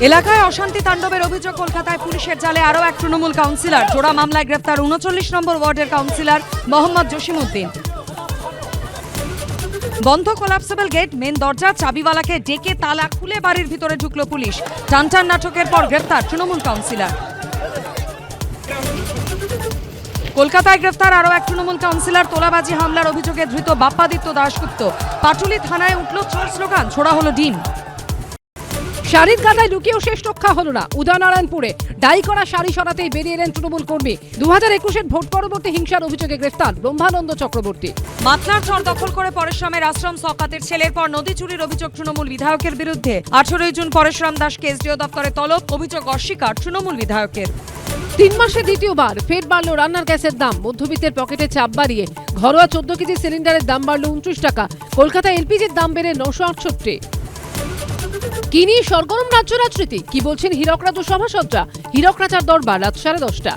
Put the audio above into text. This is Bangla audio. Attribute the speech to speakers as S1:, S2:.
S1: এলাকায় অশান্তি তাণ্ডবের অভিযোগ। কলকাতায় পুলিশের জালে আরও এক তৃণমূল কাউন্সিলর। জোড়া মামলায় গ্রেপ্তার ৩৯ নম্বর ওয়ার্ডের কাউন্সিলর মোহাম্মদ জসিমউদ্দিন। বন্ধ কোলাপসেবল গেট, মেন দরজা, চাবিওয়ালাকে ডেকে তালা খুলে বাড়ির ভিতরে ঢুকলো পুলিশ। টানটান নাটকের পর গ্রেপ্তার তৃণমূল কাউন্সিলর। কলকাতায় গ্রেফতার আরও এক তৃণমূল কাউন্সিলর। তোলাবাজি হামলার অভিযোগে ধৃত বাপ্পাদিত্য দাশগুপ্ত। পাটুলি থানায় উঠল চোর স্লোগান, ছোড়া হলো ডিম।
S2: শাড়ির গাদায় লুকিয়েও শেষ রক্ষা হলো না। উদয়নারায়ণপুরে ডাই করা শাড়ি সরাতেই বেরিয়ে এলেন তৃণমূল কর্মী। 2021-এর ভোট পরবর্তী হিংসার অভিযোগে গ্রেফতার ব্রহ্মানন্দ চক্রবর্তী।
S1: মাতলার চর দখল করে পরেশরামের আশ্রম, সকাতের ছেলের পর নদী চুরির অভিযোগ তৃণমূল বিধায়কের বিরুদ্ধে। 18 জুন পরেশরাম দাসকে এসডিও দপ্তরে তলব, অভিযোগ অস্বীকার তৃণমূল বিধায়কের।
S2: 3 মাসে দ্বিতীয়বার ফের বাড়ল রান্নার গ্যাসের দাম। মধ্যবিত্তের পকেটে চাপ বাড়িয়ে ঘরোয়া 14 কেজি সিলিন্ডারের দাম বাড়ল 29 টাকা। কলকাতায় এলপিজির দাম বেড়ে 968। কি নিয়ে সরগরম রাজ্য রাজনীতি, কি বলছেন হীরক রাজু সভাসদরা? হীরক রাজার দরবার রাত 10:30।